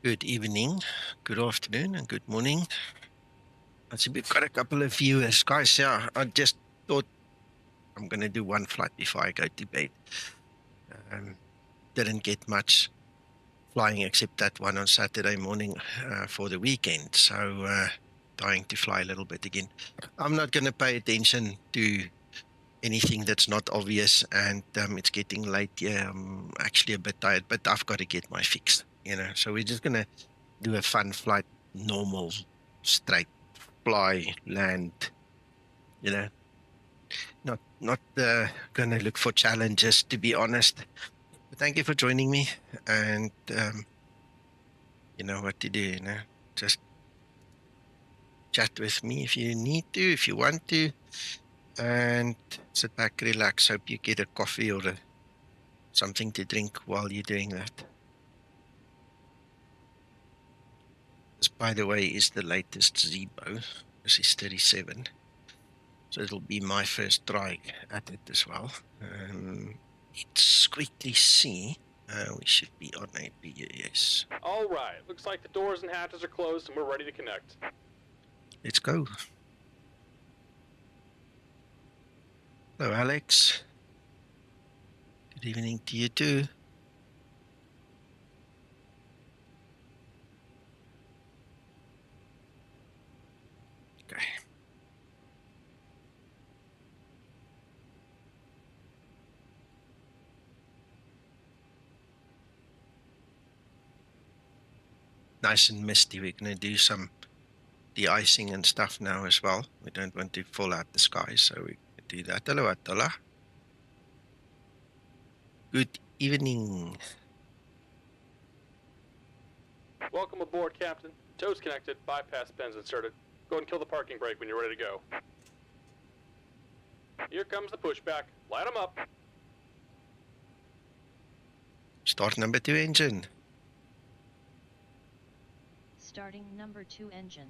Good evening, good afternoon, and good morning. I see we've got a couple of viewers. Guys, yeah, I just thought I'm going to do one flight before I go to bed. Didn't get much flying except that one on Saturday morning for the weekend. So dying to fly a little bit again. I'm not going to pay attention to anything that's not obvious, and it's getting late. Yeah, I'm actually a bit tired, but I've got to get my fix, So we're just going to do a fun flight, normal, straight fly, land, not going to look for challenges, to be honest. But thank you for joining me, and you know what to do, just chat with me if you need to, if you want to, and sit back, relax. Hope you get a coffee or something to drink while you're doing that. This, by the way, is the latest Zibo. This is 37. So it'll be my first try at it as well. Let's quickly see. We should be on APS. All right. Looks like the doors and hatches are closed and we're ready to connect. Let's go. Hello, Alex. Good evening to you too. Okay. Nice and misty. We're going to do some de-icing and stuff now as well. We don't want to fall out the sky, so we can do that. Hello, Atola. Good evening. Welcome aboard, Captain. Toes connected, bypass pins inserted. Go ahead and kill the parking brake when you're ready to go. Here comes the pushback. Light them up. Start number 2 engine. Starting number 2 engine.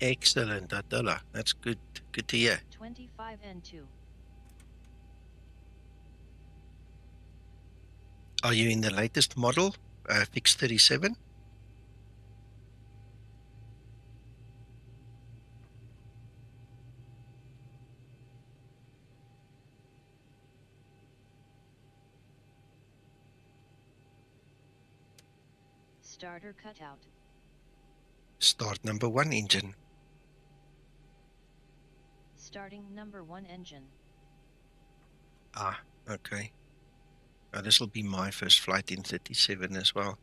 Excellent, Atola. That's good. Good to hear. 25 N2. Are you in the latest model, Fix 37? Starter cutout. Start number 1 engine. Starting number 1 engine. Ah, okay. Now this will be my first flight in 37 as well.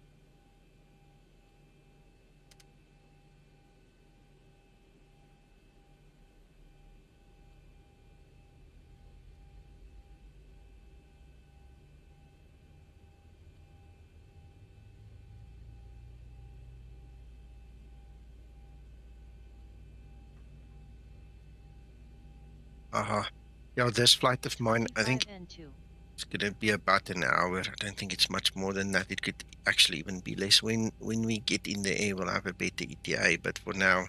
Yeah, this flight of mine, I think N2. it's going to be about an hour. I don't think it's much more than that. It could actually even be less. When we get in the air, we'll have a better ETA, but for now,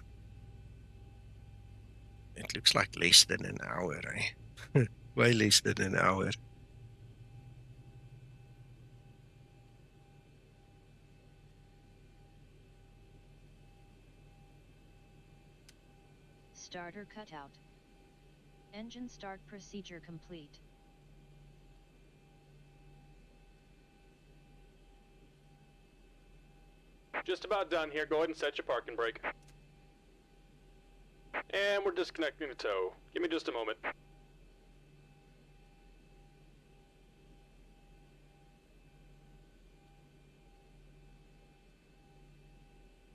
it looks like less than an hour, eh? Way less than an hour. Starter cutout. Engine start procedure complete. Just about done here. Go ahead and set your parking brake. And we're disconnecting the tow. Give me just a moment.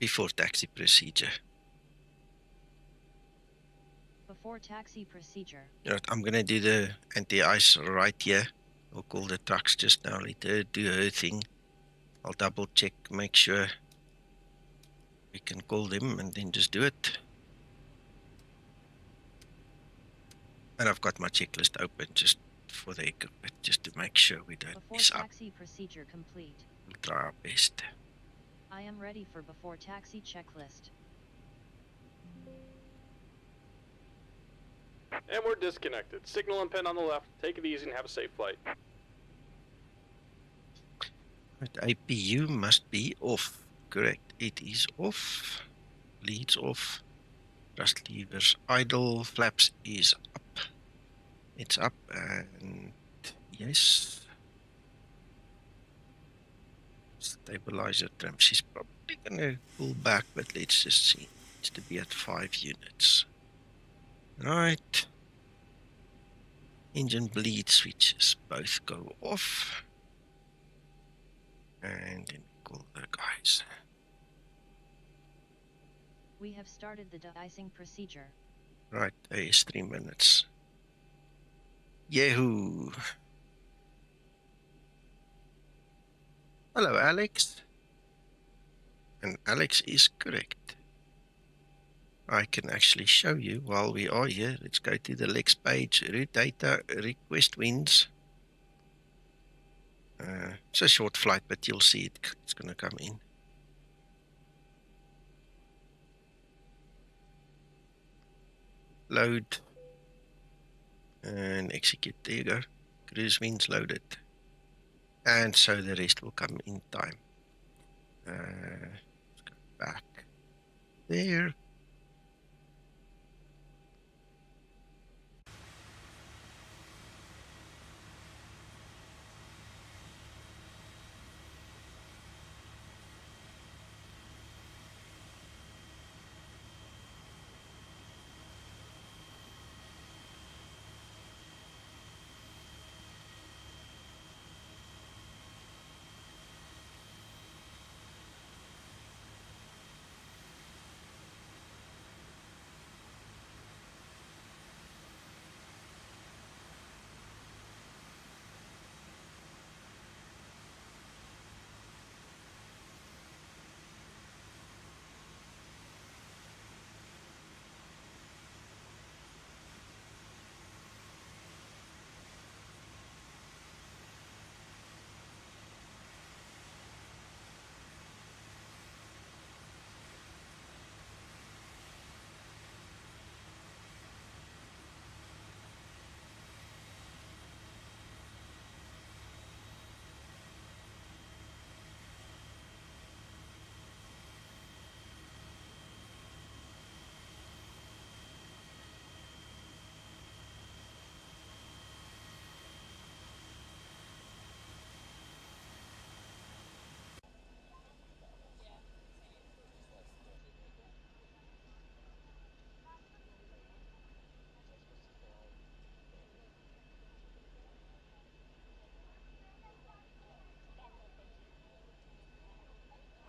Before taxi procedure. Before taxi procedure. You know what, I'm going to do the anti-ice right here. We'll call the trucks just now. Let her do her thing. I'll double check, make sure we can call them and then just do it. And I've got my checklist open just for the heck of it, just to make sure we don't Before mess up. taxi procedure complete. We'll try our best. I am ready for before taxi checklist. And we're disconnected. Signal and pin on the left. Take it easy and have a safe flight. Right, APU must be off. Correct. It is off. Leads off. Thrust levers idle. Flaps is up. It's up and yes. Stabilizer trim. She's probably gonna pull back, but let's just see. Needs to be at 5 units. Right. Engine bleed switches both go off. And then call the guys. We have started the de-icing procedure. Right, is 3 minutes. Yahoo! Hello, Alex. And Alex is correct. I can actually show you while we are here. Let's go to the Lex page, route data, request wins. It's a short flight, but you'll see it's going to come in. Load and execute. There you go. Cruise wins loaded. And so the rest will come in time. Let's go back there.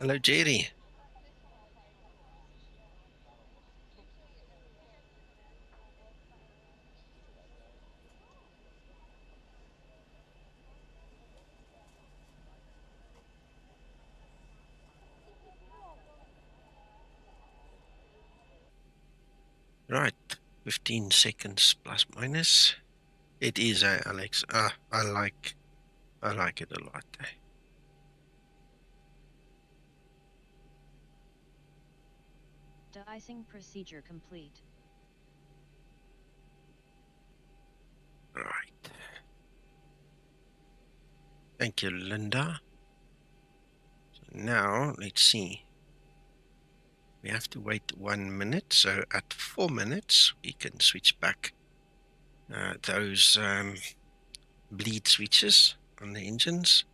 Hello, Jerry. Right, 15 seconds plus minus. It is, Alex. I like it a lot. De-icing procedure complete. Right. Thank you, Linda. So now, let's see. We have to wait 1 minute. So at 4 minutes, we can switch back those bleed switches on the engines.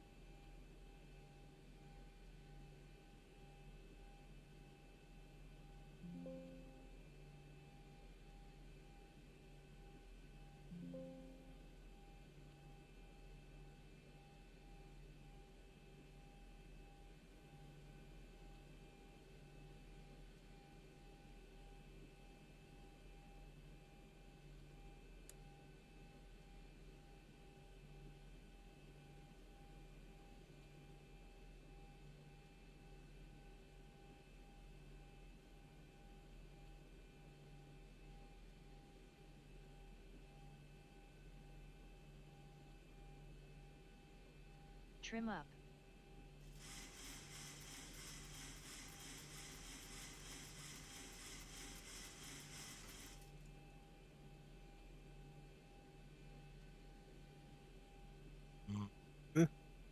Trim up.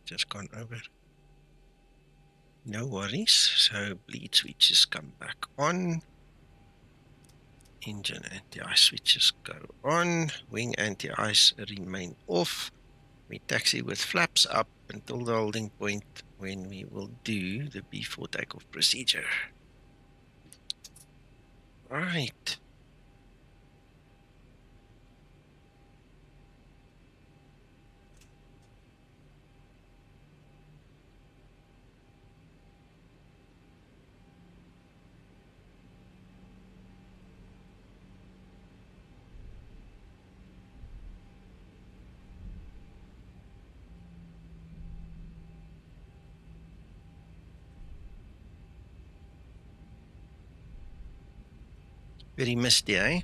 Just gone over. No worries. So bleed switches come back on. Engine anti-ice switches go on. Wing anti-ice remain off. We taxi with flaps up until the holding point when we will do the before takeoff procedure. Right. Very misty, eh?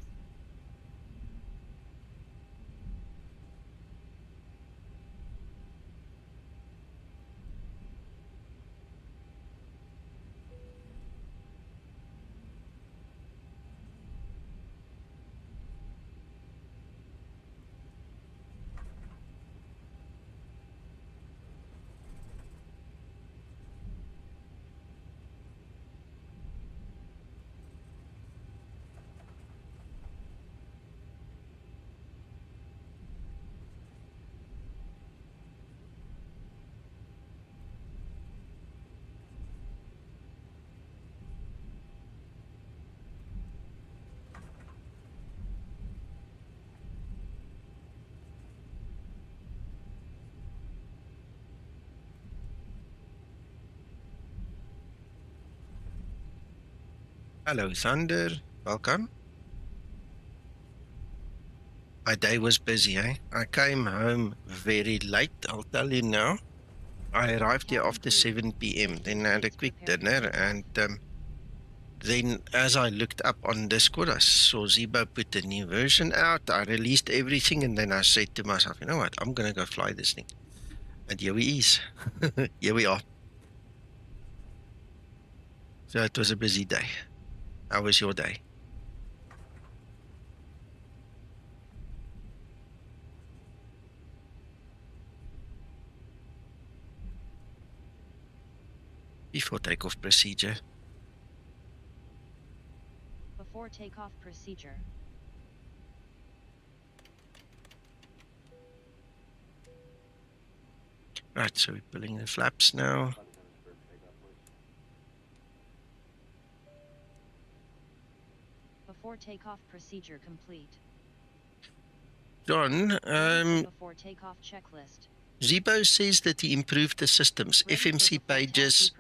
Hello, Thunder. Welcome. My day was busy, eh? I came home very late, I'll tell you now. I arrived here after 7 p.m. Then I had a quick dinner, and then as I looked up on Discord, I saw Zibo put a new version out. I released everything, and then I said to myself, you know what, I'm going to go fly this thing. And here we is. Here we are. So it was a busy day. How was your day? Before takeoff procedure. Before takeoff procedure. Right, so we're pulling the flaps now. Before takeoff procedure complete. John, Before takeoff checklist. Zibo says that he improved the systems, FMC pages,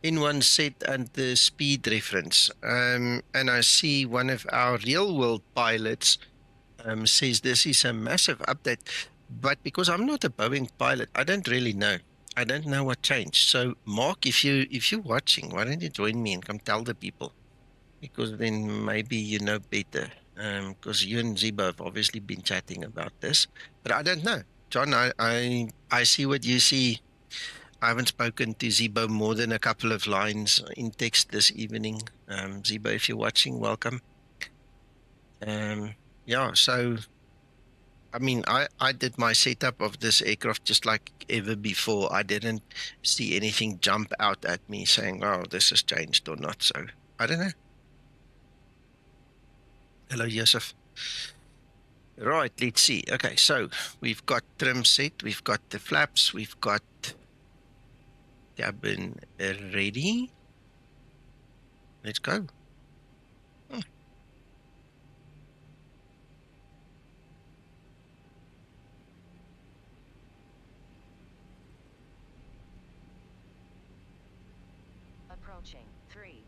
N1 set and the speed reference. And I see one of our real-world pilots says this is a massive update. But because I'm not a Boeing pilot, I don't really know. I don't know what changed. So, Mark, if you're watching, why don't you join me and come tell the people? Because then maybe you know better. Because you and Zibo have obviously been chatting about this. But I don't know. John, I see what you see. I haven't spoken to Zibo more than a couple of lines in text this evening. Zibo, if you're watching, welcome. Yeah, so, I mean, I did my setup of this aircraft just like ever before. I didn't see anything jump out at me saying, oh, this has changed or not. So, I don't know. Hello, Yusuf. Right, let's see. Okay, so we've got trim set, we've got the flaps, we've got cabin ready. Let's go. Approaching 30.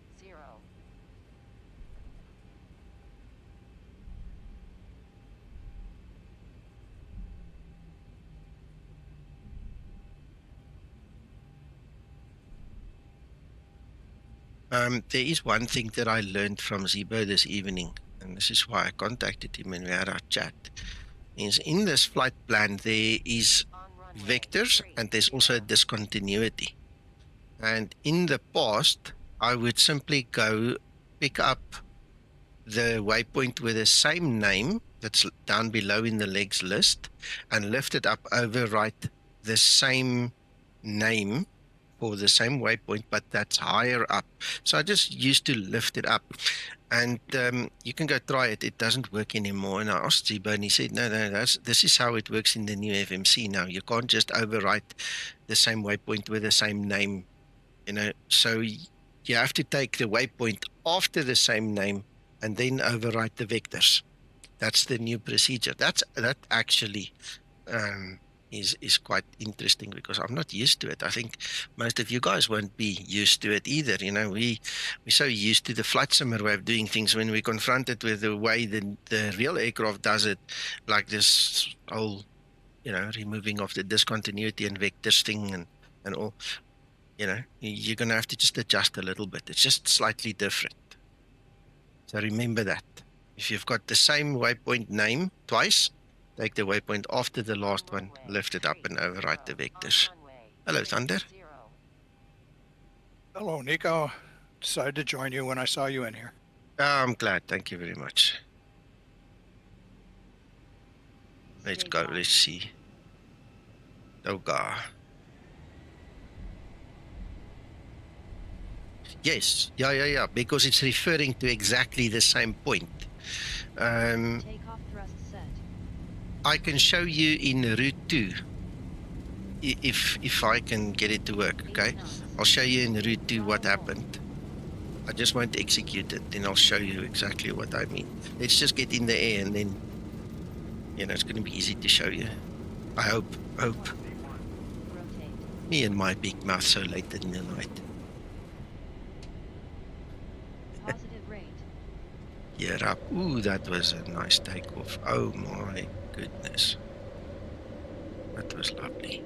There is one thing that I learned from Zibo this evening, and this is why I contacted him and we had our chat. Is in this flight plan there is vectors and there's also a discontinuity. And in the past, I would simply go pick up the waypoint with the same name that's down below in the legs list and lift it up, overwrite the same name for the same waypoint, but that's higher up. So I just used to lift it up. And you can go try it. It doesn't work anymore. And I asked Zibo, and he said, no, this is how it works in the new FMC now. You can't just overwrite the same waypoint with the same name, you know. So you have to take the waypoint after the same name and then overwrite the vectors. That's the new procedure. That actually is quite interesting because I'm not used to it. I think most of you guys won't be used to it either. You know, we're so used to the flight simmer way of doing things. When we're confronted with the way the real aircraft does it, like this whole, you know, removing of the discontinuity and vectors thing and all, you know, you're going to have to just adjust a little bit. It's just slightly different. So remember that. If you've got the same waypoint name twice, take the waypoint after the last one, lift it up and overwrite the vectors. Hello, Thunder. Hello, Nico. Decided to join you when I saw you in here. I'm glad. Thank you very much. Let's go. Let's see. Toga. Yes. Yeah. Because it's referring to exactly the same point. Takeoff thrust set. I can show you in route 2 if I can get it to work. Okay, I'll show you in route 2 what happened. I just won't execute it, then I'll show you exactly what I mean. Let's just get in the air and then, you know, it's going to be easy to show you. I hope. Rotate. Me and my big mouth so late in the night. Positive rate. Gear up. Ooh, that was a nice takeoff. Oh my goodness. That was lovely.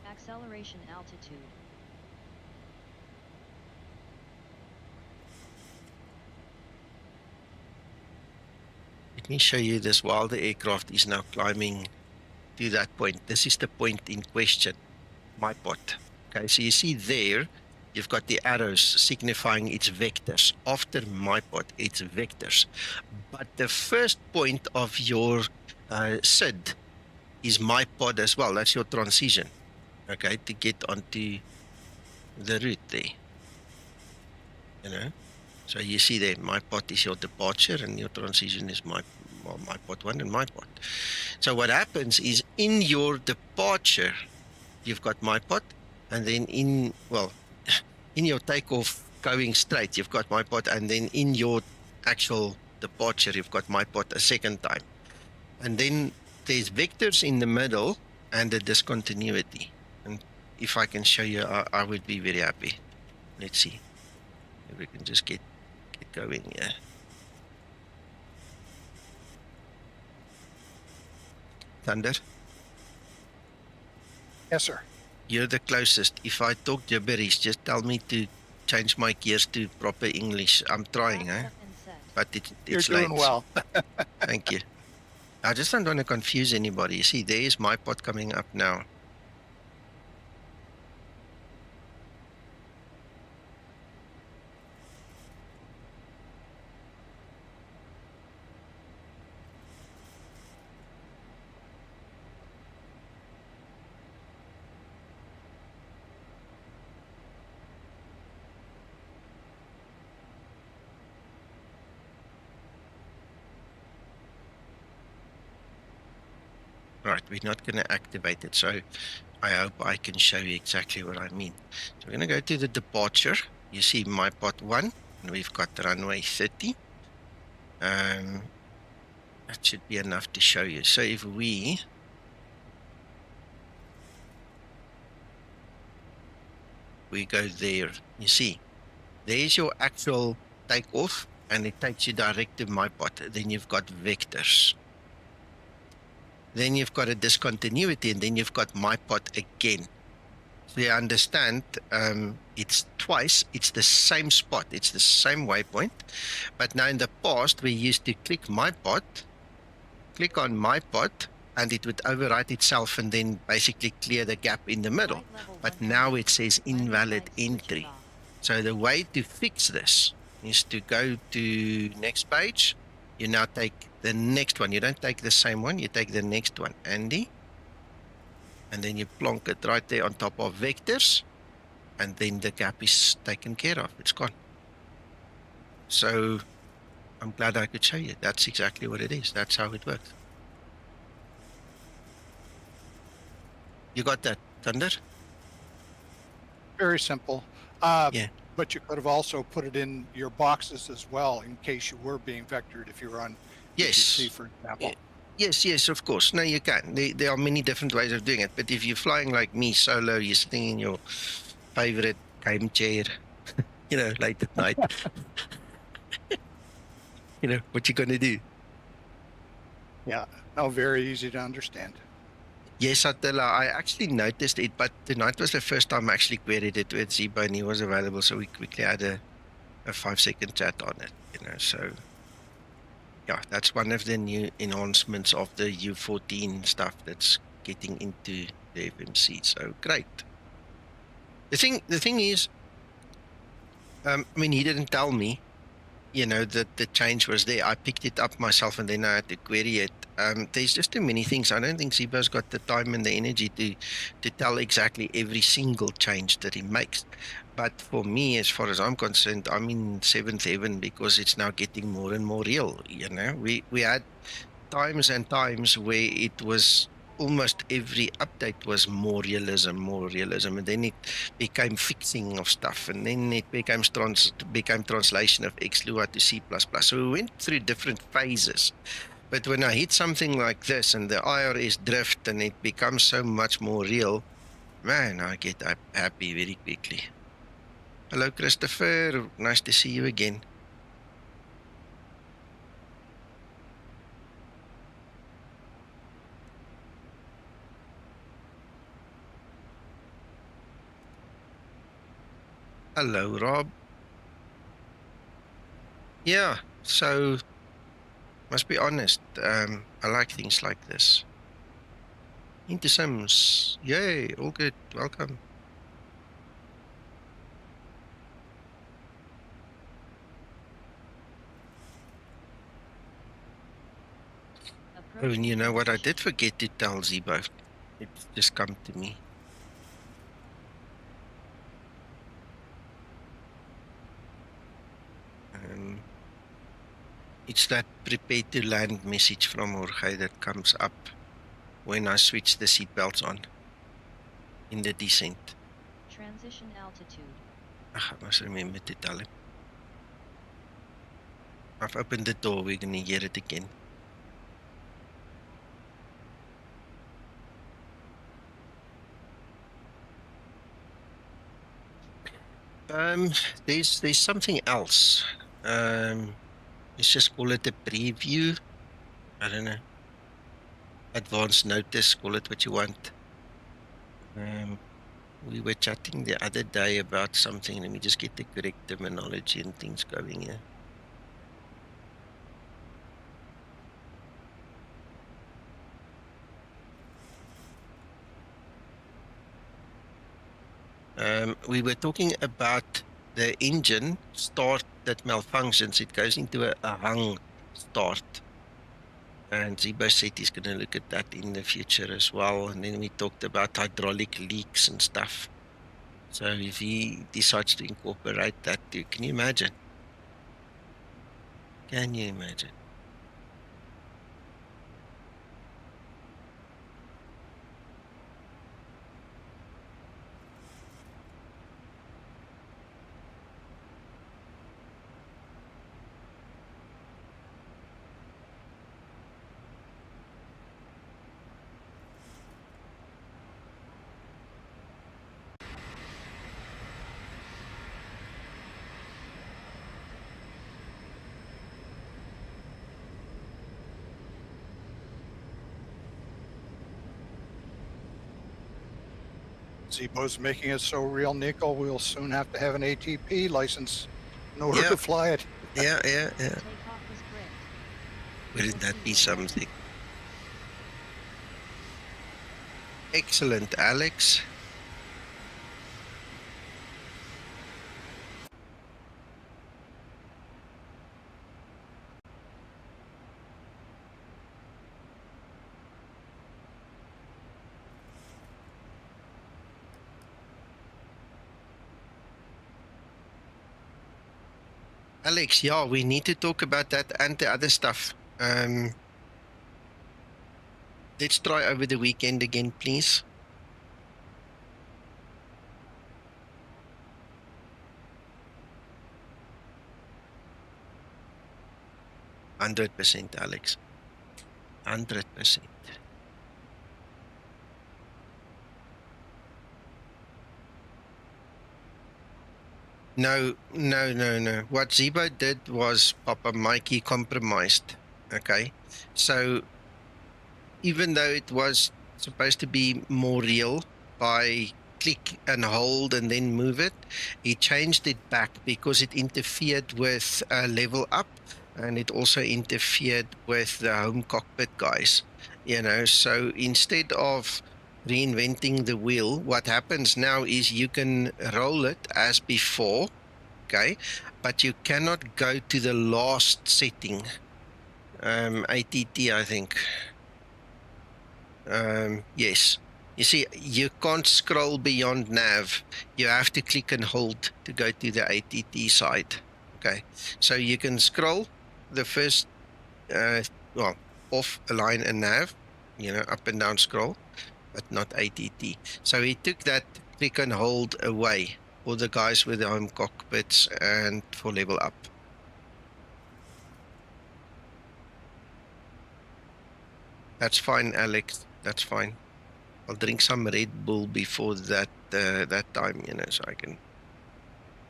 Acceleration altitude. Let me show you this while the aircraft is now climbing to that point. This is the point in question, MIPOT. Okay, so you see there, you've got the arrows signifying its vectors. After MIPOT, it's vectors. But the first point of your SID is MIPOT as well. That's your transition, okay, to get onto the route there. You know, so you see there, MIPOT is your departure and your transition is MIPOT 1 and MIPOT. So what happens is in your departure, you've got MIPOT, and then in your takeoff going straight, you've got MIPOT, and then in your actual departure, you've got MIPOT a second time. And then there's vectors in the middle and a discontinuity. And if I can show you, I would be very happy. Let's see if we can just get going here. Thunder? Yes, sir. You're the closest. If I talk gibberish, just tell me to change my gears to proper English. I'm trying, Set and set. but it's You're doing late. well. Thank you. I just don't want to confuse anybody. You see, there is MIPOT coming up now. Right, we're not going to activate it, so I hope I can show you exactly what I mean. So we're going to go to the departure. You see MIPOT 1, and we've got runway 30. That should be enough to show you. So if we go there, you see, there's your actual takeoff, and it takes you direct to MIPOT. Then you've got vectors. Then you've got a discontinuity, and then you've got MIPOT again. So you understand, it's twice, it's the same spot, it's the same waypoint. But now in the past, we used to click MIPOT, click on MIPOT, and it would overwrite itself and then basically clear the gap in the middle. Flight level But 100. now it says invalid Landing lights switching entry. off. So the way to fix this is to go to next page. You now take the next one. You don't take the same one, you take the next one, ANDIE. And then you plonk it right there on top of vectors. And then the gap is taken care of. It's gone. So I'm glad I could show you. That's exactly what it is. That's how it works. You got that, Thunder? Very simple. Yeah. But you could have also put it in your boxes as well in case you were being vectored if you were on Yes. PTC, for example. Yes, of course. No, you can. There are many different ways of doing it. But if you're flying like me solo, you're sitting in your favorite game chair, late at night. What you going to do? Yeah. No, very easy to understand. Yes, Attila, I actually noticed it, but tonight was the first time I actually queried it with Zibo and he was available, so we quickly had a 5-second chat on it, so yeah, that's one of the new enhancements of the U14 stuff that's getting into the FMC, so great. The thing is, he didn't tell me, that the change was there. I picked it up myself and then I had to query it. There's just too many things. I don't think Zibo's got the time and the energy to tell exactly every single change that he makes. But for me, as far as I'm concerned, I'm in seventh heaven because it's now getting more and more real. We had times and times where it was almost every update was more realism, and then it became fixing of stuff, and then it became translation of XLUA to C++. So we went through different phases. But when I hit something like this and the IRS drift and it becomes so much more real, man, I get happy very quickly. Hello, Christopher. Nice to see you again. Hello, Rob. Yeah, so must be honest, I like things like this. Into Sims, yay, all good, welcome. Oh, and you know what, I did forget to tell Zibo. It's just come to me. It's that prepare to land message from Jorge that comes up when I switch the seatbelts on in the descent. Transition altitude. I must remember to tell him. I've opened the door, we're going to hear it again. There's something else. Let's just call it a preview. I don't know. Advance notice, call it what you want. We were chatting the other day about something. Let me just get the correct terminology and things going here. We were talking about the engine start that malfunctions. It goes into a hung start. And Zibo said he's going to look at that in the future as well. And then we talked about hydraulic leaks and stuff. So if he decides to incorporate that too, can you imagine? Can you imagine? Zibo's making it so real, Nico. We'll soon have to have an ATP license in order Yeah. to fly it. Yeah. Takeoff is bricked. Wouldn't that be We'll see you something? Excellent, Alex. Alex, yeah, we need to talk about that and the other stuff. Let's try over the weekend again, please. %, Alex. 100%. No. What Zibo did was Papa Mikey compromised. Okay. So even though it was supposed to be more real by click and hold and then move it, he changed it back because it interfered with level up, and it also interfered with the home cockpit guys, so instead of reinventing the wheel, what happens now is you can roll it as before, okay, but you cannot go to the last setting, ATT, I think. Yes. You see, you can't scroll beyond nav. You have to click and hold to go to the ATT side. Okay. So you can scroll the first, off, align and nav, up and down scroll, but not ATT. So he took that click and hold away for the guys with the home cockpits and for level up. That's fine, Alex. That's fine. I'll drink some Red Bull before that time, so I can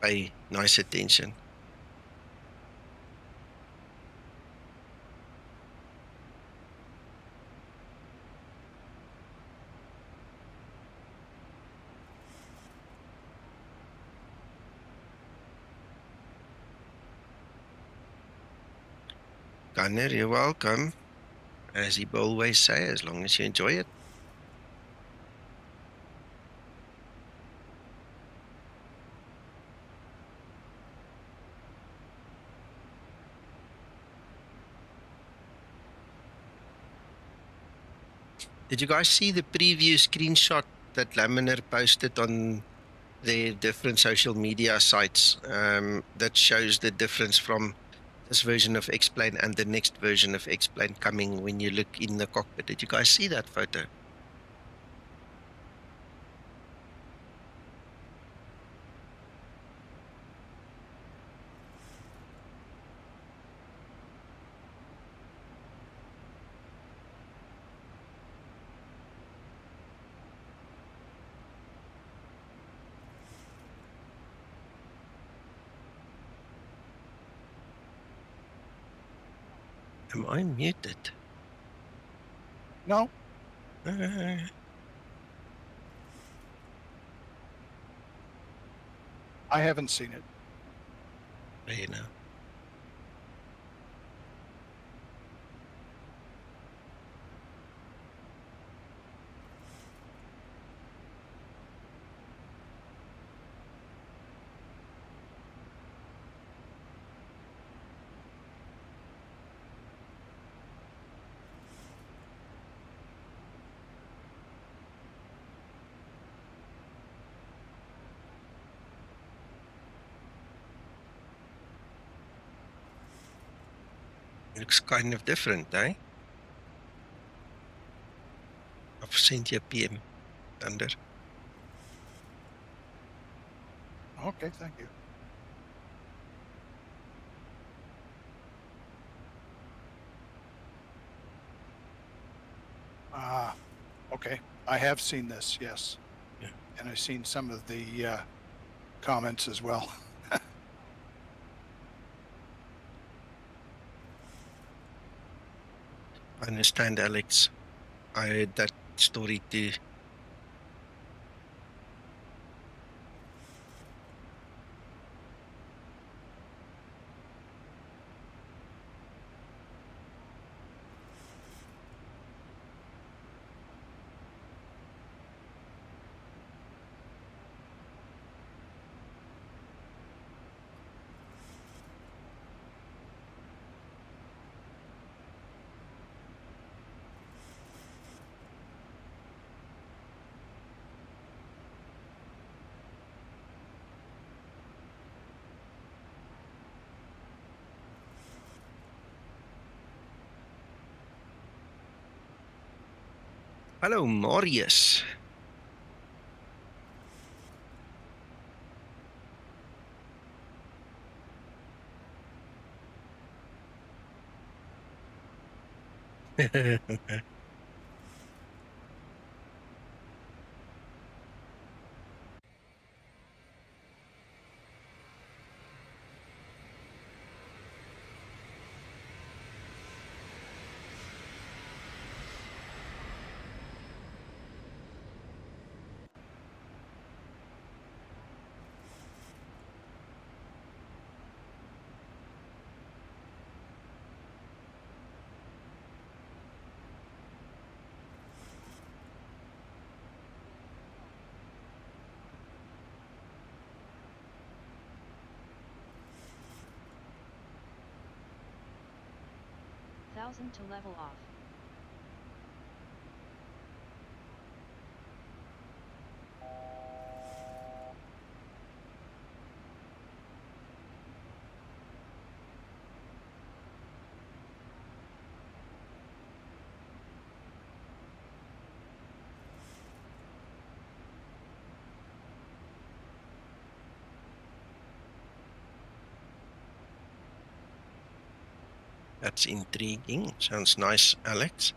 pay nice attention. Gunner, you're welcome. As he always say, as long as you enjoy it. Did you guys see the preview screenshot that Laminar posted on their different social media sites that shows the difference from this version of X-Plane and the next version of X-Plane coming when you look in the cockpit? Did you guys see that photo? Am I muted? No, I haven't seen it. You know. Looks kind of different, eh? I've sent you a PM, Thunder. Okay, thank you. Okay. I have seen this, yes. Yeah. And I've seen some of the comments as well. I understand, Alex. I heard that story too. Hello, Marius. Thousand to level off. That's intriguing. Sounds nice, Alex.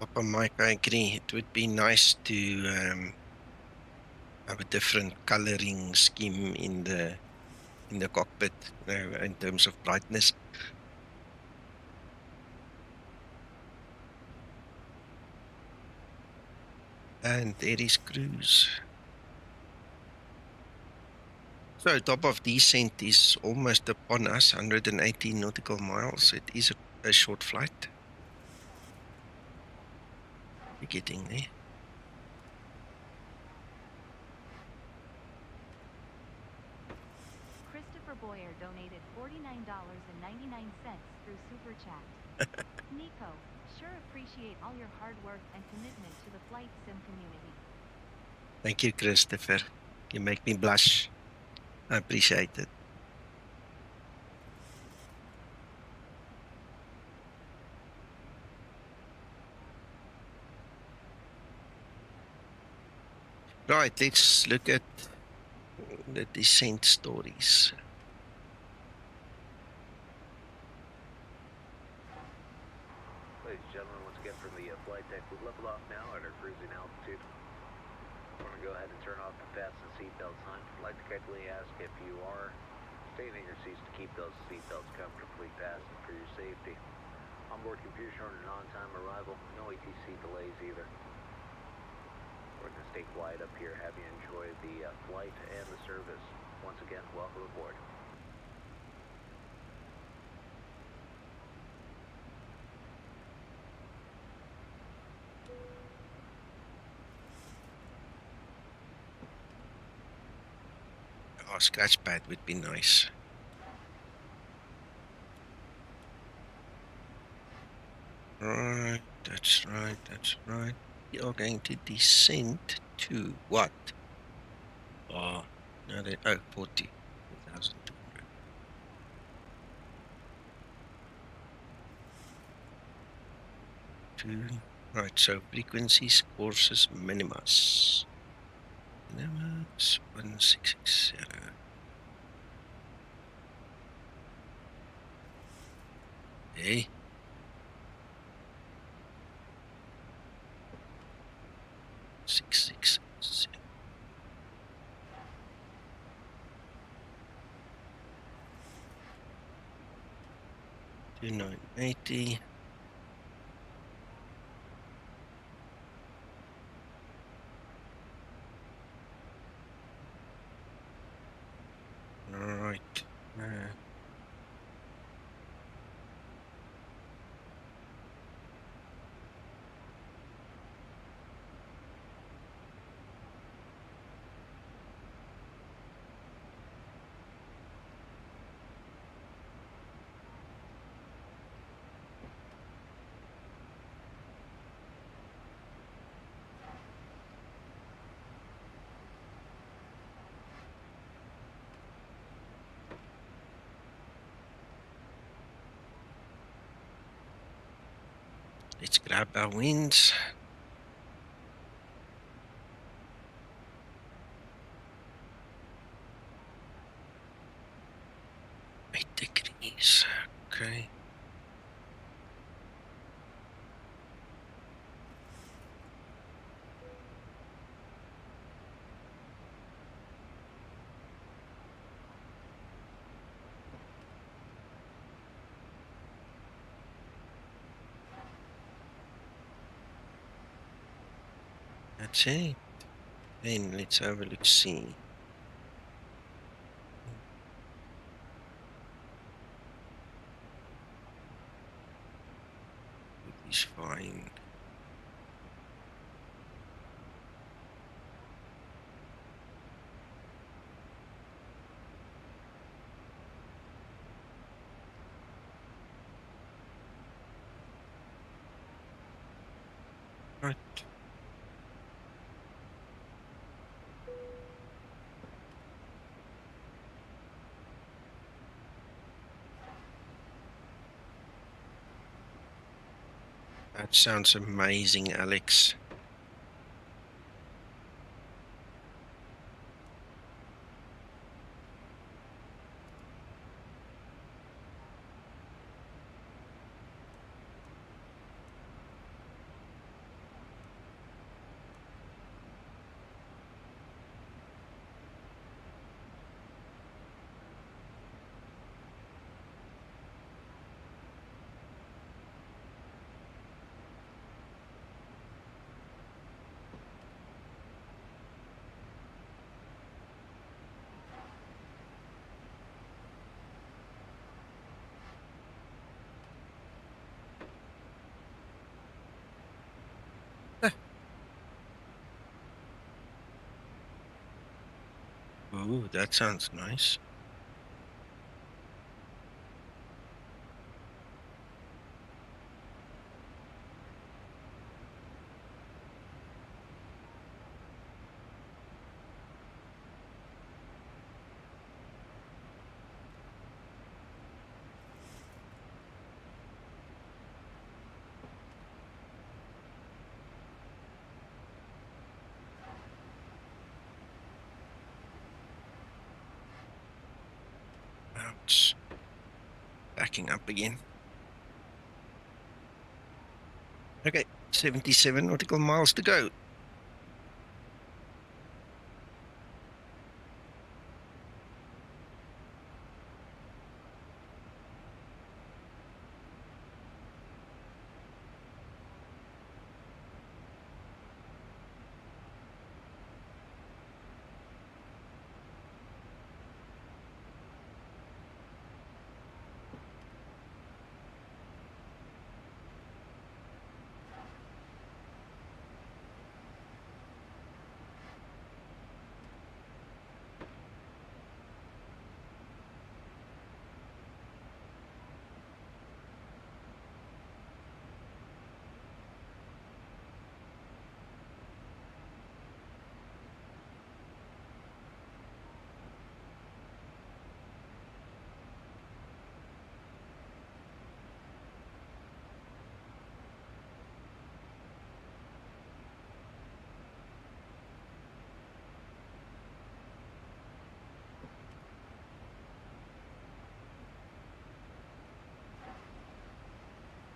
Papa Mike, I agree. It would be nice to have a different coloring scheme in the cockpit, in terms of brightness. And there is cruise. So top of descent is almost upon us, 118 nautical miles. It is a short flight. We're getting there. Christopher Boyer donated $49.99 through Super Chat. Nico, sure appreciate all your hard work and commitment to the flight sim community. Thank you, Christopher. You make me blush. I appreciate it. Right, let's look at the descent stories. Ladies and gentlemen, once again from the flight deck, we've leveled off now at our cruising altitude. We're going to go ahead and turn off the fasten seatbelt sign. I'd like to kindly ask if you are staying in your seats to keep those seatbelts comfortably fastened for your safety. Onboard computer showing an on-time arrival, no ATC delays either. We're going to stay quiet up here, have you enjoy the flight and the service. Once again, welcome aboard. Oh, scratch pad would be nice. Right, that's right, that's right. We are going to descend to what? Oh, no, 40,200. Right, so frequencies, courses, minimus. Minimus 1660. Okay. Six. 2980. All right. Let's grab our winds. 8 degrees. Okay. That's it. Then let's overlook C. It's fine. Right. That sounds amazing, Alex. Ooh, that sounds nice. Ouch. Backing up again. Okay, 77 nautical miles to go.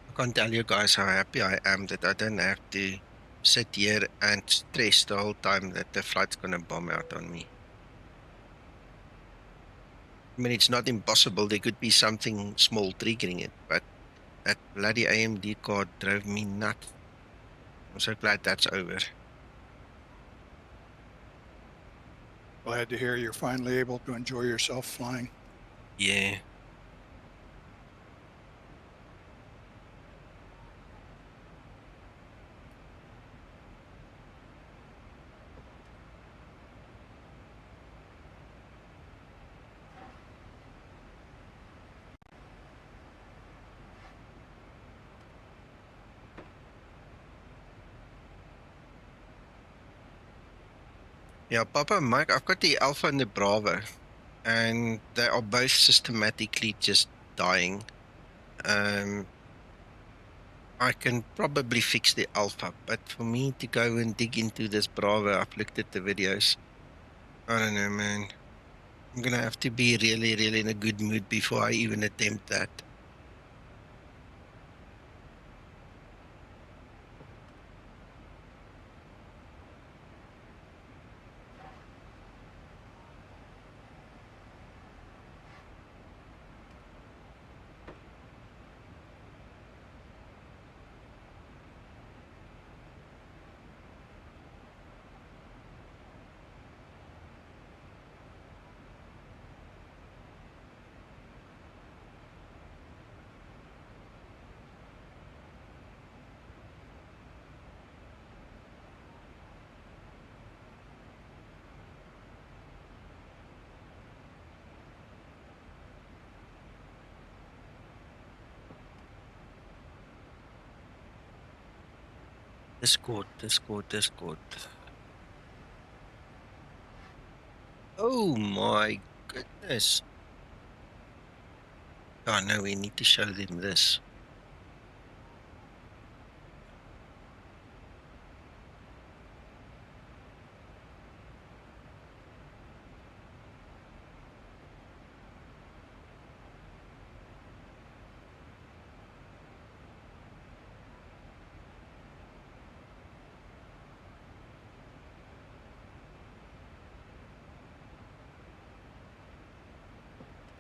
I can't tell you guys how happy I am that I don't have to sit here and stress the whole time that the flight's gonna bomb out on me. I mean, it's not impossible. There could be something small triggering it, but that bloody AMD card drove me nuts. I'm so glad that's over. Glad to hear you're finally able to enjoy yourself flying. Yeah. Yeah, Papa Mike, I've got the Alpha and the Bravo, and they are both systematically just dying. I can probably fix the alpha, but for me to go and dig into this Bravo, I've looked at the videos. I don't know, man. I'm gonna have to be really, really in a good mood before I even attempt that. Discord. Oh my goodness. Oh no, we need to show them this.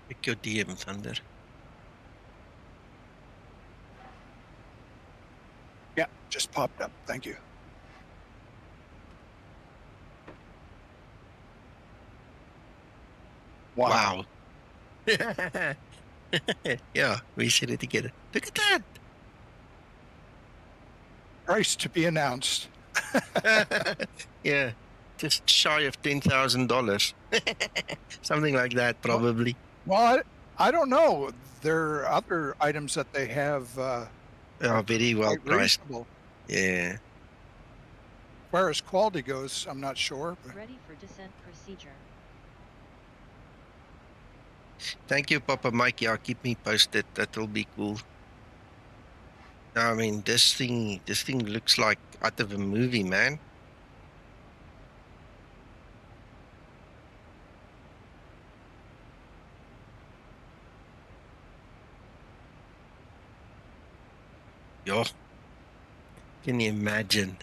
Pick your DM, Thunder. Yeah, just popped up. Thank you. Wow. Yeah, we said it together. Look at that. Price to be announced. Yeah, just shy of $10,000. Something like that, probably. Well, I don't know. There are other items that they have Very well quite priced. reasonable. Yeah. As far as quality goes, I'm not sure. But Ready for descent procedure. Thank you, Papa Mike. Yeah, keep me posted. That'll be cool. I mean, this thing looks like out of a movie, man. Yo, can you imagine?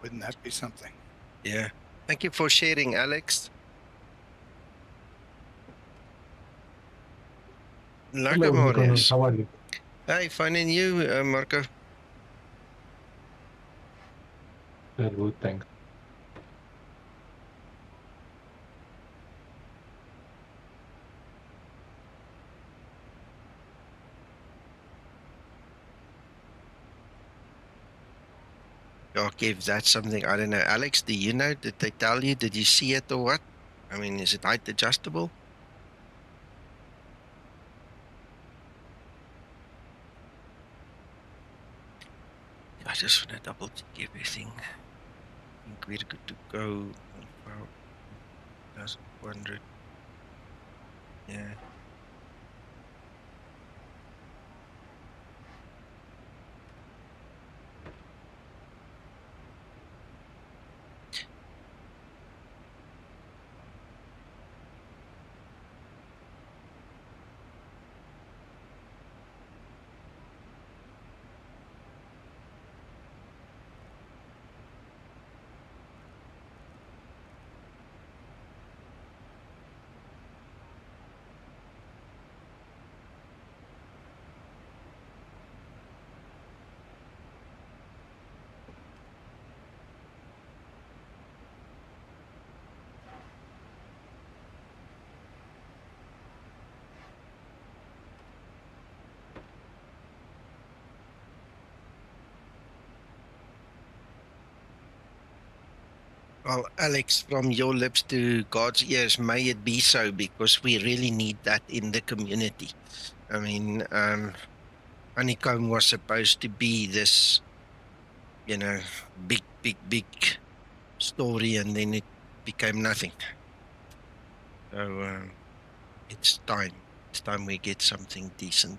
wouldn't that be something? Yeah. Thank you for sharing, Alex. Hello, Nicholas. How are you? Hi, fine and you, Marco? Very good, thanks. Okay, if that's something, I don't know. Alex, do you know? Did they tell you? Did you see it or what? I mean, is it height adjustable? I just want to double check everything. I think we're good to go. 1,400. Yeah. Well, Alex, from your lips to God's ears, may it be so, because we really need that in the community. I mean, Honeycomb was supposed to be this, big story, and then it became nothing. So it's time. It's time we get something decent.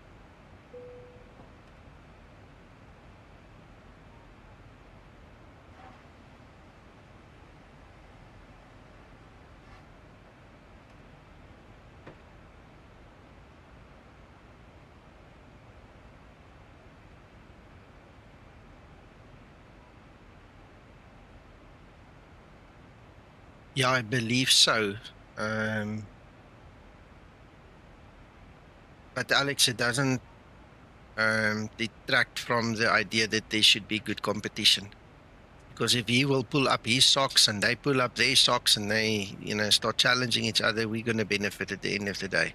Yeah, I believe so. But Alex, it doesn't detract from the idea that there should be good competition. Because if he will pull up his socks and they pull up their socks and they, start challenging each other, we're going to benefit at the end of the day.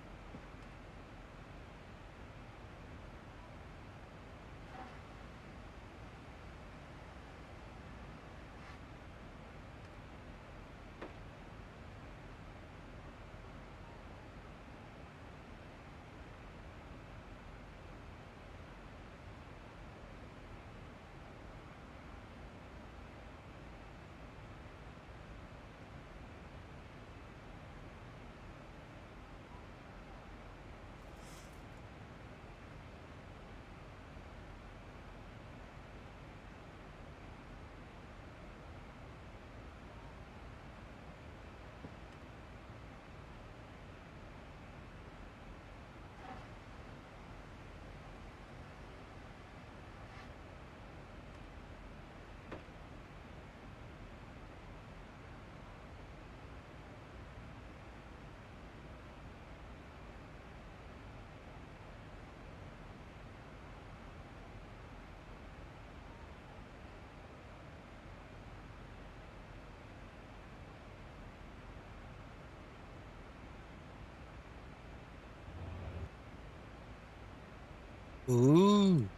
Ooh,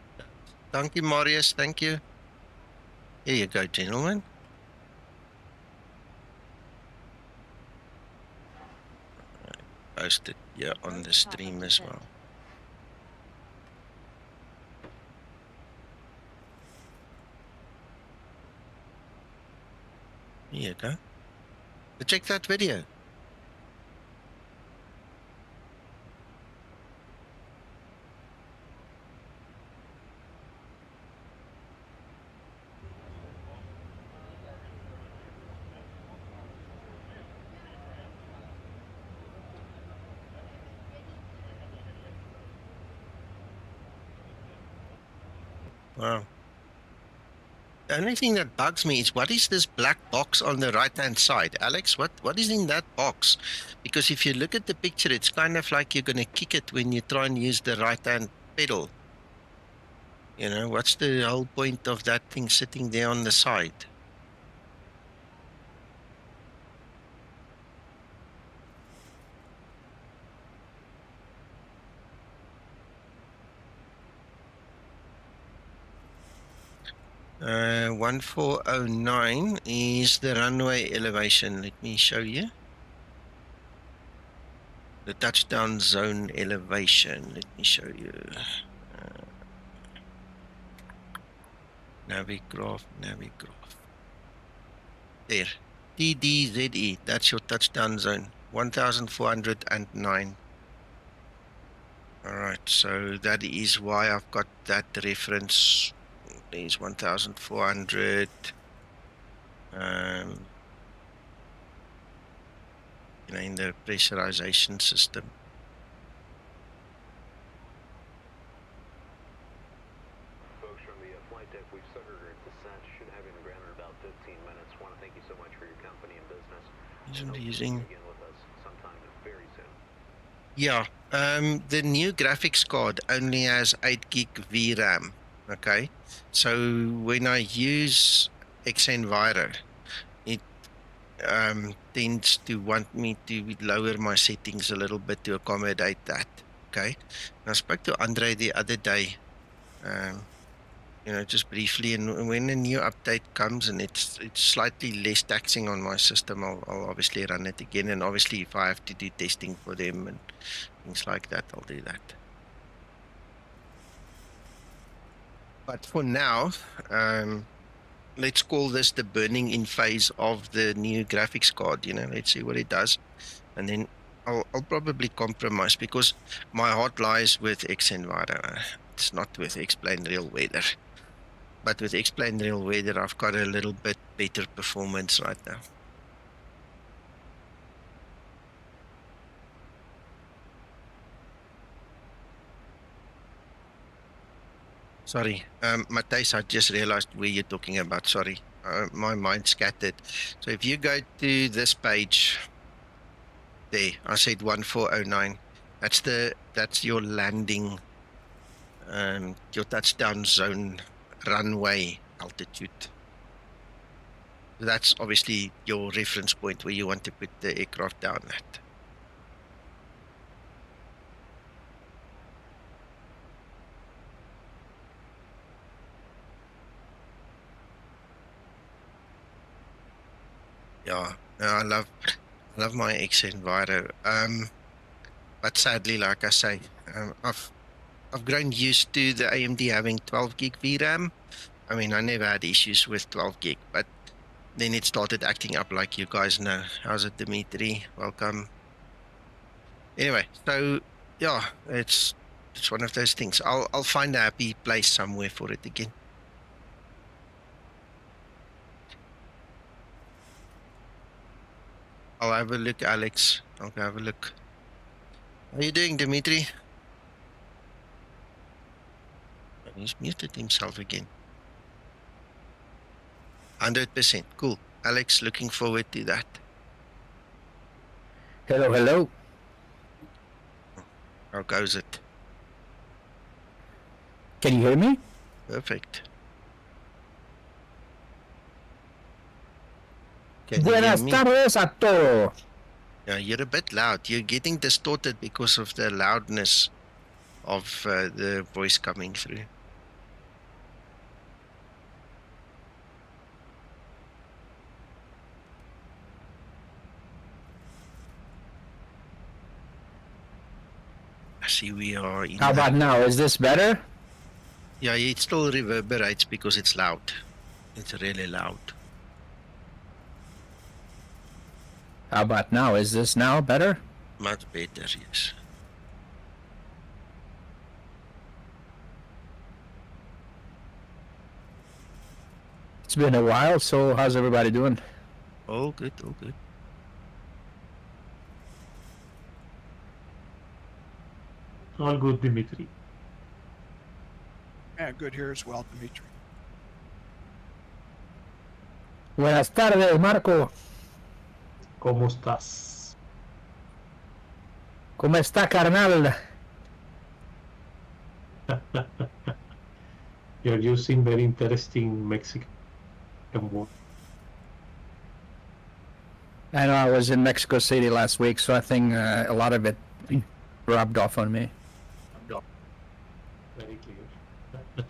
thank you, Marius. Thank you. Here you go, gentlemen. Post it here on the stream as well. Here you go. So check that video. Wow. The only thing that bugs me is what is this black box on the right-hand side? Alex, what is in that box? Because if you look at the picture, it's kind of like you're going to kick it when you try and use the right-hand pedal. What's the whole point of that thing sitting there on the side? Uh, 1409 is the runway elevation. Let me show you. The touchdown zone elevation. Let me show you. Navigraph. There. TDZE. That's your touchdown zone. 1409. Alright, so that is why I've got that reference. Is 1400 in the pressurization system. Folks from the flight deck, we've started our descent. Should have you on the ground in about 15 minutes. Want to thank you so much for your company and business. Isn't using again with us sometime very soon. Yeah, the new graphics card only has 8 gig VRAM. Okay, so when I use xEnviro, it tends to want me to lower my settings a little bit to accommodate that. Okay, and I spoke to Andre the other day, just briefly, and when a new update comes and it's slightly less taxing on my system, I'll obviously run it again, and obviously if I have to do testing for them and things like that, I'll do that. But for now, let's call this the burning in phase of the new graphics card. Let's see what it does, and then I'll probably compromise, because my heart lies with xEnviro. It's not with Explain Real Weather, but with Explain Real Weather I've got a little bit better performance right now. Sorry, Matthijs, I just realized where you're talking about. Sorry, my mind scattered. So if you go to this page, there, I said 1409. That's your landing, your touchdown zone runway altitude. That's obviously your reference point where you want to put the aircraft down at. Yeah, I love my xEnviro. But sadly, like I say, I've grown used to the AMD having 12 gig VRAM. I mean, I never had issues with 12 gig, but then it started acting up, like you guys know. How's it, Dimitri? Welcome. Anyway, so yeah, it's one of those things. I'll find a happy place somewhere for it again. I'll have a look, Alex. I'll have a look. How are you doing, Dimitri? He's muted himself again. 100%. Cool. Alex, looking forward to that. Hello, hello. How goes it? Can you hear me? Perfect. Buenas tardes a todos. Yeah, you're a bit loud. You're getting distorted because of the loudness of the voice coming through. I see we are in. How about now? Is this better? Yeah, it still reverberates because it's loud. It's really loud. How about now? Is this now better? Much better, yes. It's been a while, so how's everybody doing? All good, all good. All good, Dimitri. Yeah, good here as well, Dimitri. Buenas tardes, Marco. ¿Cómo estás? ¿Cómo está, carnal? You're using very interesting Mexican word. I know I was in Mexico City last week, so I think a lot of it rubbed off on me. Very clear.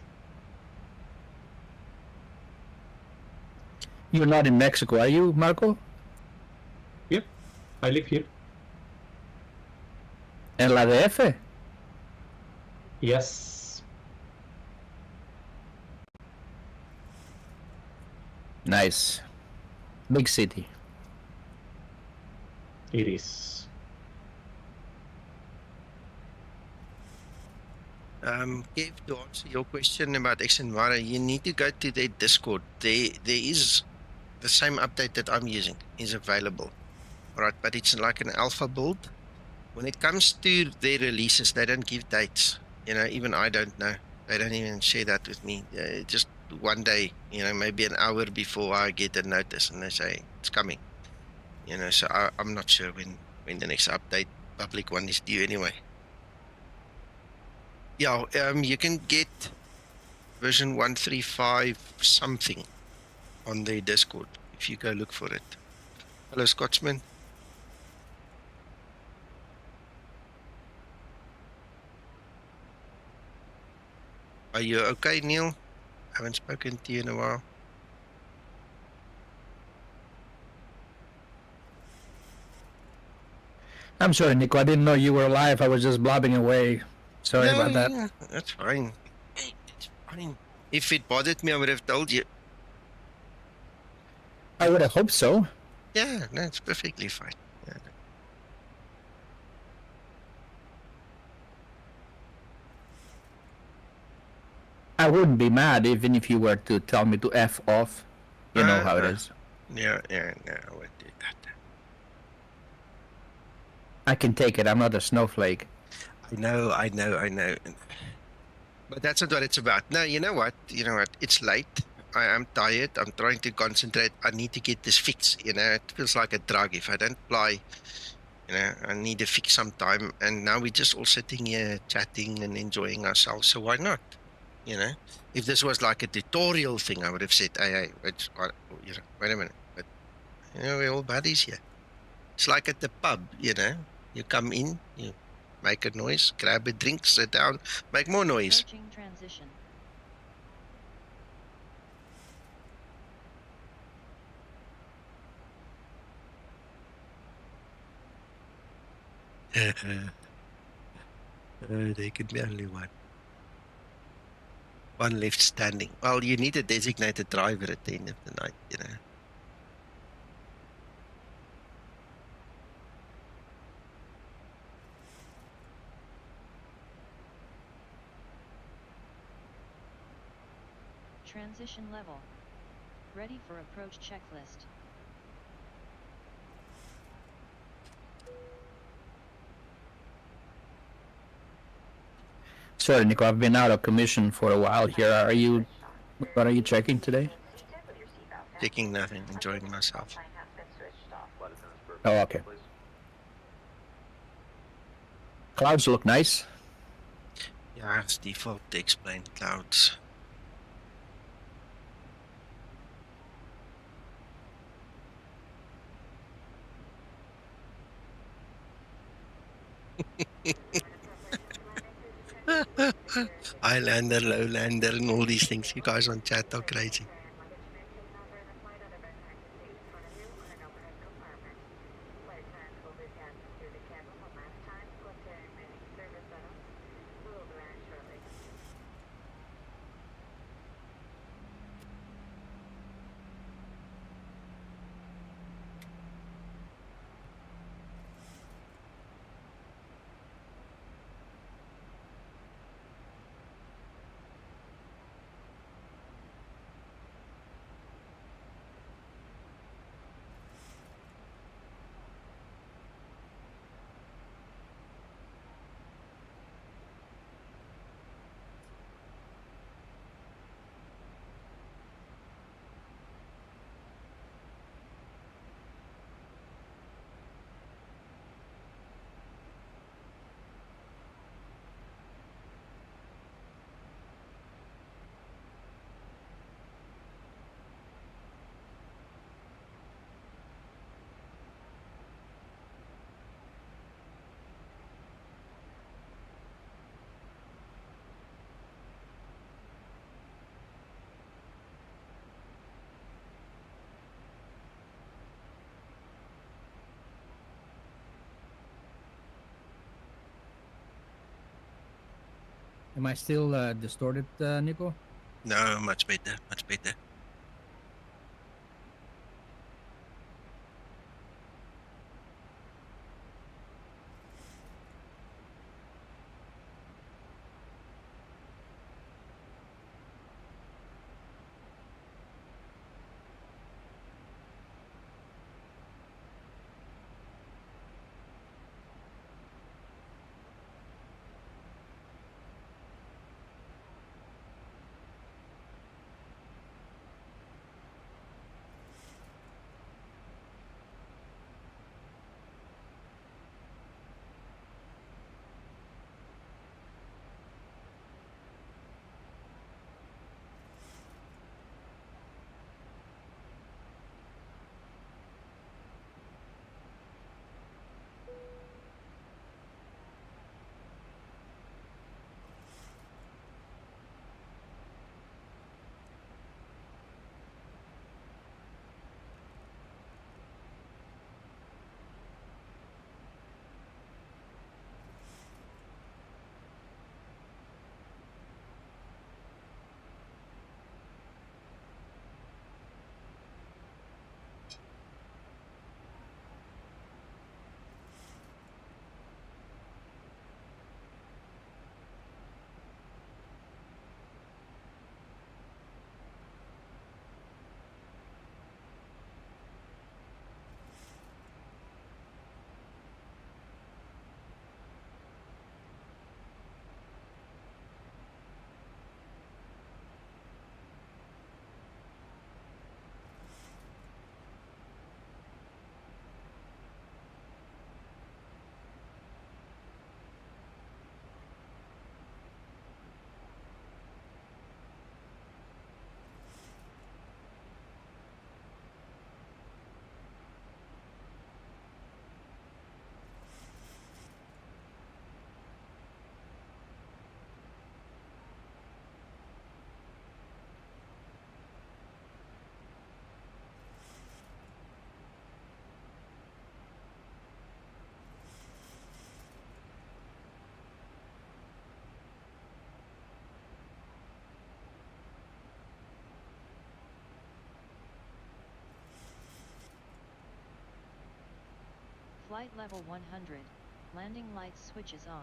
You're not in Mexico, are you, Marco? Yep, I live here. En la DF? Yes. Nice. Big city. It is. Kev, to answer your question about xEnviro, you need to go to their Discord. There is the same update that I'm using is available. Alright, but it's like an alpha build. When it comes to their releases, they don't give dates. Even I don't know. They don't even share that with me. Just one day, maybe an hour before I get a notice and they say it's coming. So I'm not sure when the next update, public one, is due anyway. Yeah, you can get version 135 something on their Discord if you go look for it. Hello, Scotsman. Are you okay, Neil? Haven't spoken to you in a while. I'm sorry, Nico. I didn't know you were alive. I was just blabbing away. Sorry about that. Yeah, that's fine. It's fine. If it bothered me, I would have told you. I would have hoped so. Yeah, no, it's perfectly fine. Yeah. I wouldn't be mad even if you were to tell me to F off. You know how it is. Yeah, no, I would do that. I can take it. I'm not a snowflake. I know. But that's not what it's about. No, you know what? It's late. I am tired. I'm trying to concentrate. I need to get this fixed. It feels like a drug. If I don't fly, I need to fix some time. And now we're just all sitting here chatting and enjoying ourselves. So why not? If this was like a tutorial thing, I would have said, hey, wait a minute. But, we're all buddies here. It's like at the pub, You come in, you make a noise, grab a drink, sit down, make more noise. Approaching transition. There could be only one. One left standing. Well, you need a designated driver at the end of the night, Transition level. Ready for approach checklist. Sorry, Nico, I've been out of commission for a while here. What are you checking today? Checking nothing, enjoying myself. Oh, okay. Clouds look nice. Yeah, it's default to explain clouds. Highlander, lowlander, and all these things. You guys on chat are crazy. Am I still distorted, Nico? No, much better, much better. Flight level 100, landing lights switches on.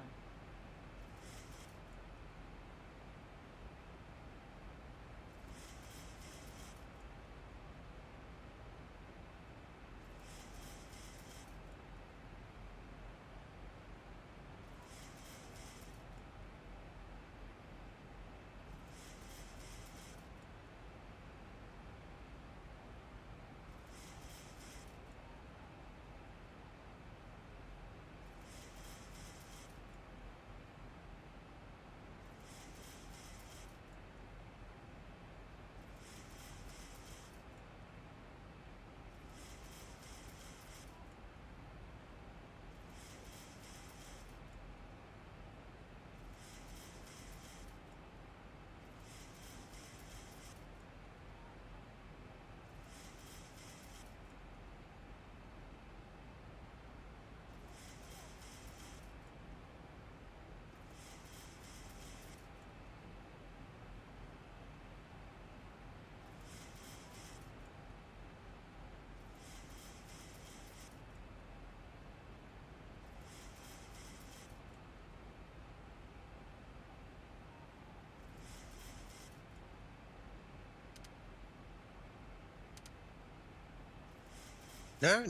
No,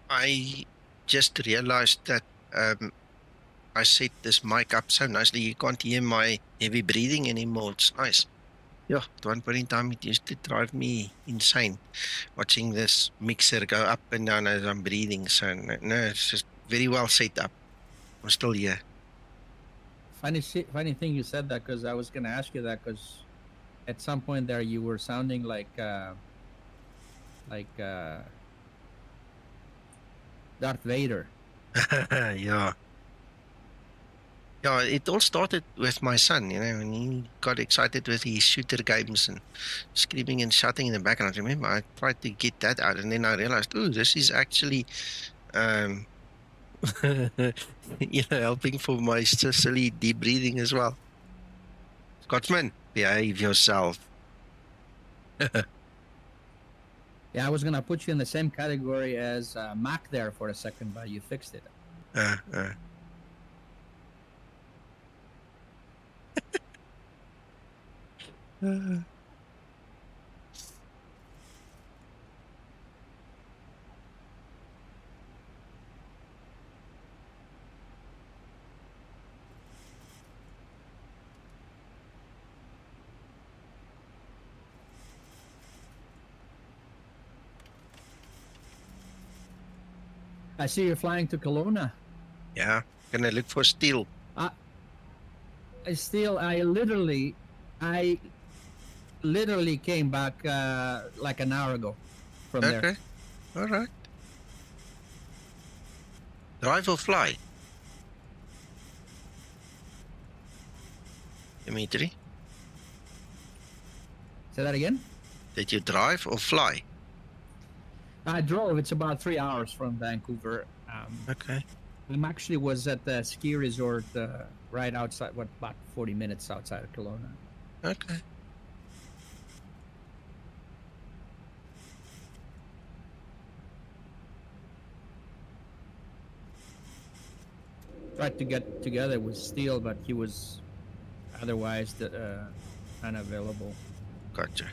I just realized that I set this mic up so nicely you can't hear my heavy breathing anymore. It's nice. Yeah, at one point in time it used to drive me insane watching this mixer go up and down as I'm breathing. So no, it's just very well set up. I'm still here. Funny thing you said that, because I was going to ask you that, because at some point there you were sounding like Darth Vader. Yeah. Yeah, it all started with my son, and he got excited with his shooter games and screaming and shouting in the background. Remember, I tried to get that out, and then I realized, oh, this is actually, helping for my silly deep breathing as well. Scotsman, behave yourself. Yeah, I was gonna put you in the same category as Mac there for a second, but you fixed it. I see you're flying to Kelowna. Yeah, gonna look for steel. I literally came back like an hour ago from there. Okay, all right. Drive or fly? Dimitri? Say that again? Did you drive or fly? I drove. It's about 3 hours from Vancouver. Okay. I actually was at the ski resort right outside, about 40 minutes outside of Kelowna. Okay. Tried to get together with Steele, but he was otherwise unavailable. Gotcha.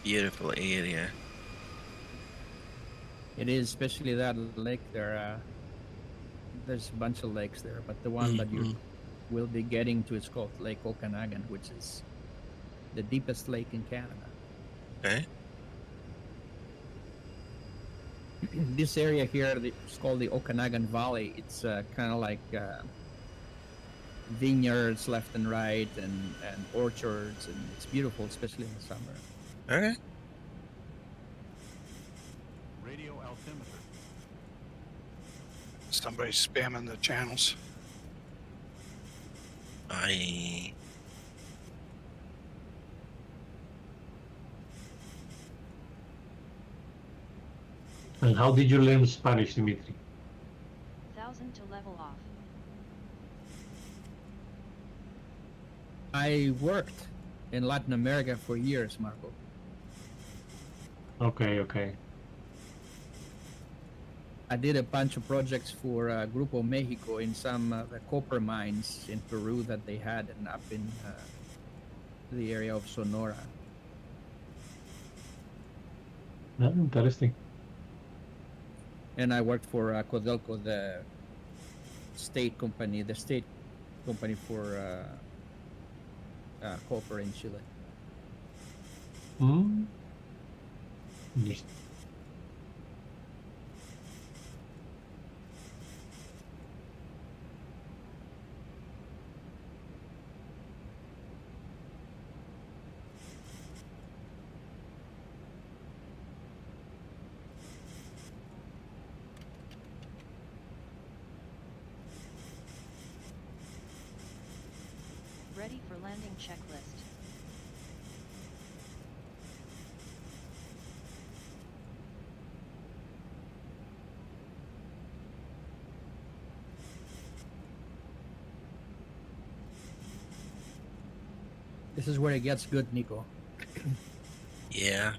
Beautiful area. It is, especially that lake there. There's a bunch of lakes there, but the one that you will be getting to is called Lake Okanagan, which is the deepest lake in Canada. Okay. This area here is called the Okanagan Valley. It's kind of like vineyards left and right, and orchards, and it's beautiful, especially in the summer. Okay. Radio altimeter. Somebody's spamming the channels. And how did you learn Spanish, Dimitri? 1000 to level off. I worked in Latin America for years, Marco. Okay, okay. I did a bunch of projects for Grupo Mexico in some the copper mines in Peru that they had, and up in the area of Sonora. Interesting. And I worked for Codelco, the state company for copper in Chile. Hmm. Interesting. Ready for landing checklist. This is where it gets good, Nico. Yeah.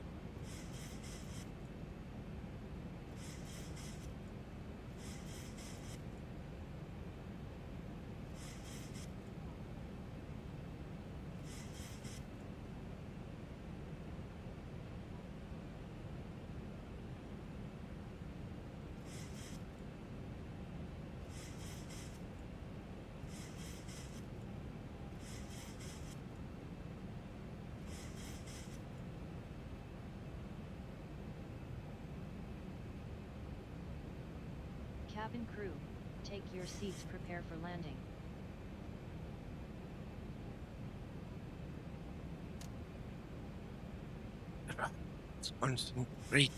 Cabin crew, take your seats, prepare for landing. It's constant. Great.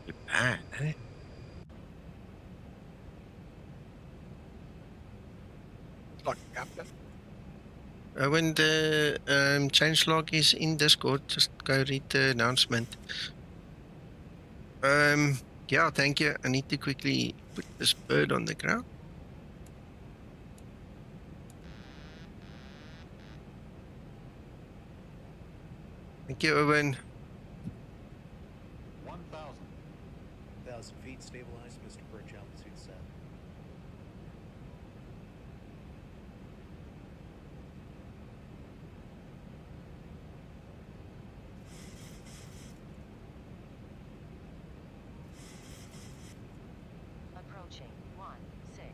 Japan, eh? Look, Captain. When the changelog is in Discord, just go read the announcement. Yeah, thank you. I need to quickly put this bird on the ground. Thank you, Owen. 1,000 feet stabilized, Mr. Birch, altitude set. Approaching 16.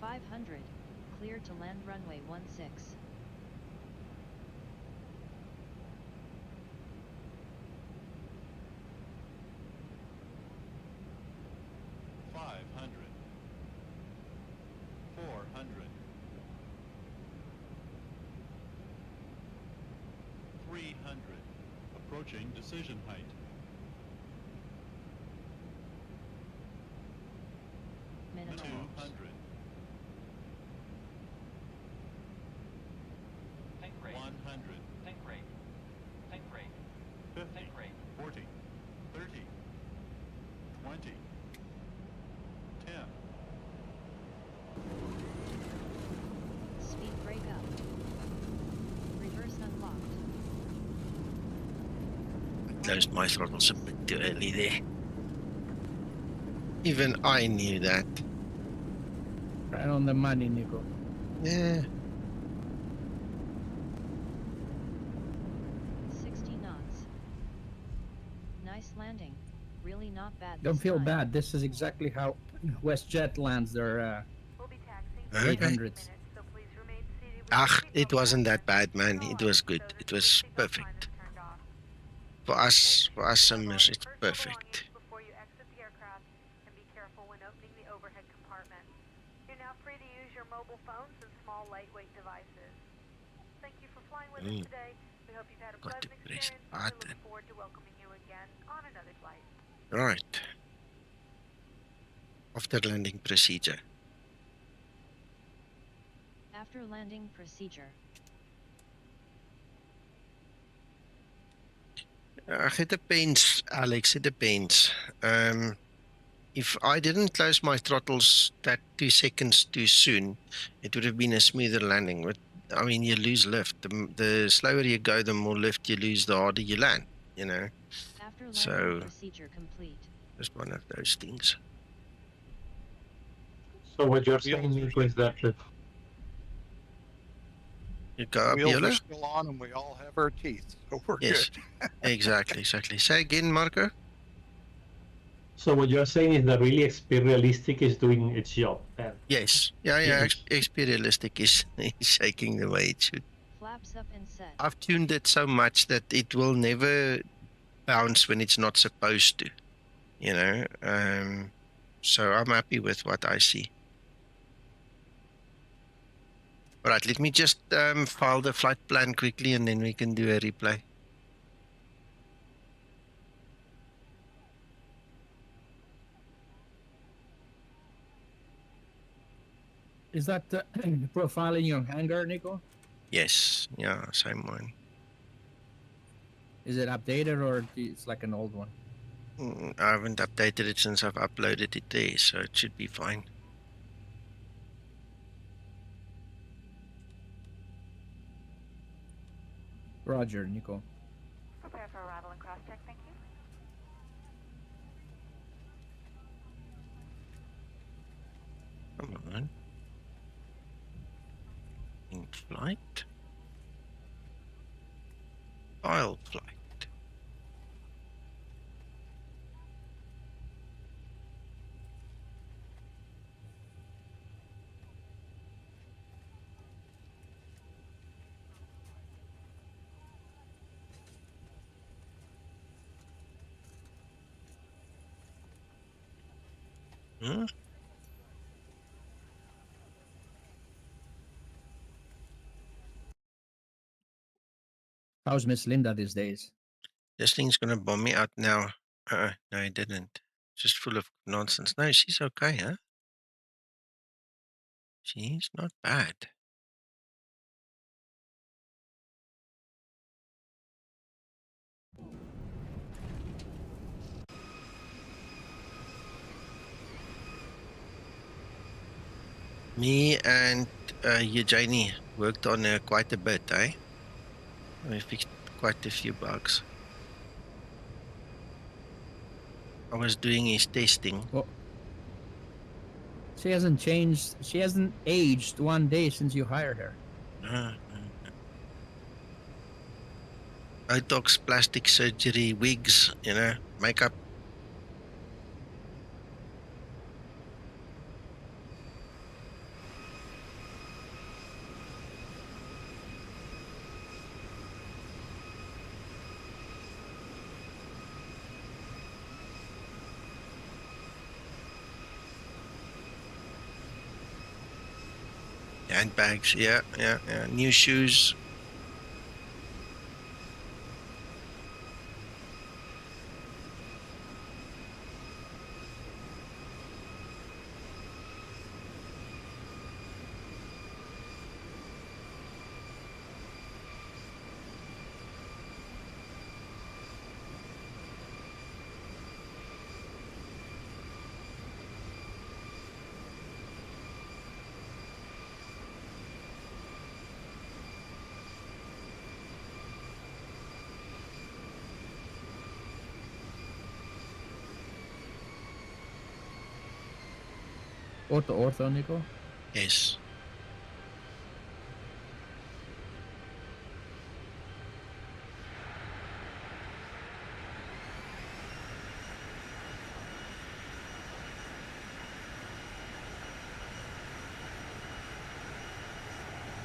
500, clear to land runway 16. 500. 400. 300. Approaching decision height. Minimum. 200. Think rate. 100. Think rate. Think rate. 50. Think rate. 40. 30. 20. 10. Speed brake up. Reverse unlocked. I closed my throttles a bit too early there. Even I knew that. Right on the money, Nico. Yeah. 60 knots. Nice landing. Really not bad. Don't this feel time. bad. This is exactly how WestJet lands their We'll be taxiing Okay. 800s. so please remain seated with Ah, your it seatbelt wasn't that fastened. bad, man. Turn It on, was good. so It that was your seatbelt sign perfect. is turned off. For us Simmers, it's perfect. Before you exit the aircraft, and be careful when opening the overhead compartment. You're now free to use your mobile phones and small lightweight devices. Thank you for flying with us today. We hope you've had a Got to pleasant press experience. We look button. forward to welcoming you again on another flight. Right. After landing procedure. After landing procedure. It depends, Alex. It depends. If I didn't close my throttles that 2 seconds too soon, it would have been a smoother landing. But I mean, you lose lift. The slower you go, the more lift you lose, the harder you land. You know. After landing So procedure complete. just one of those things. So what you're saying, Nico, is that You go up, Wheels are Yola? still on, and we all have our teeth, so we're Yes. good. Exactly. Say again, Marco. so what you're saying is that really XP Realistic is doing its job. Yes. Yeah. Yes. XP Realistic is shaking the way it should. Flaps up and set. I've tuned it so much that it will never bounce when it's not supposed to. You know. So I'm happy with what I see. All right, let me just file the flight plan quickly and then we can do a replay. Is that profiling your hangar, Nico? Yes, yeah, same one. Is it updated or it's like an old one? I haven't updated it since I've uploaded it there, so it should be fine. Roger, Nico. Prepare for arrival and cross-check, thank you. Come on. In flight. File flight. Huh? How's Miss Linda these days? This thing's gonna bomb me out now. No, it didn't. Just full of nonsense. No, she's okay, huh? She's not bad. Me and Eugenie worked on her quite a bit, eh? We fixed quite a few bugs. I was doing his testing. Well, she hasn't changed. She hasn't aged one day since you hired her. Botox, plastic surgery, wigs, you know, makeup. Handbags, yeah. New shoes. AutoOrtho, Nico? Yes.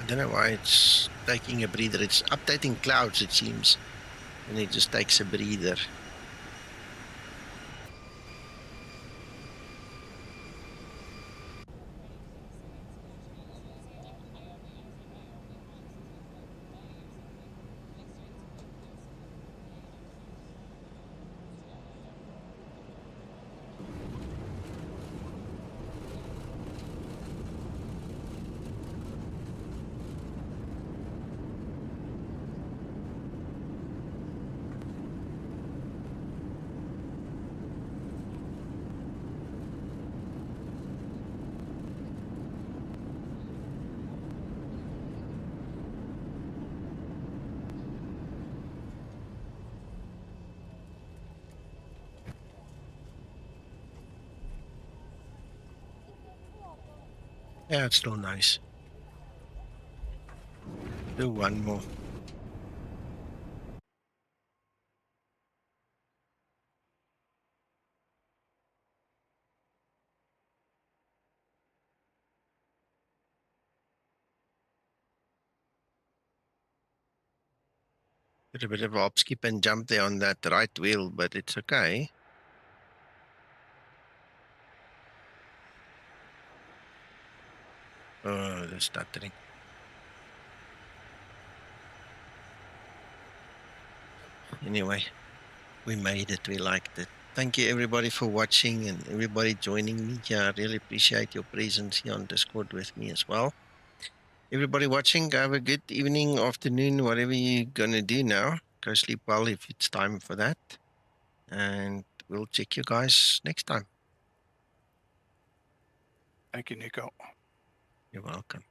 I don't know why it's taking a breather. It's updating clouds, it seems. And it just takes a breather. Yeah, it's still nice. Do one more. Did a bit of a hop, skip and jump there on that right wheel, but it's okay. Oh, the stuttering. Anyway, we made it. We liked it. Thank you everybody for watching and everybody joining me here. I really appreciate your presence here on Discord with me as well. Everybody watching, have a good evening, afternoon, whatever you're going to do now. Go sleep well if it's time for that. And we'll check you guys next time. Thank you, Nico. You're welcome.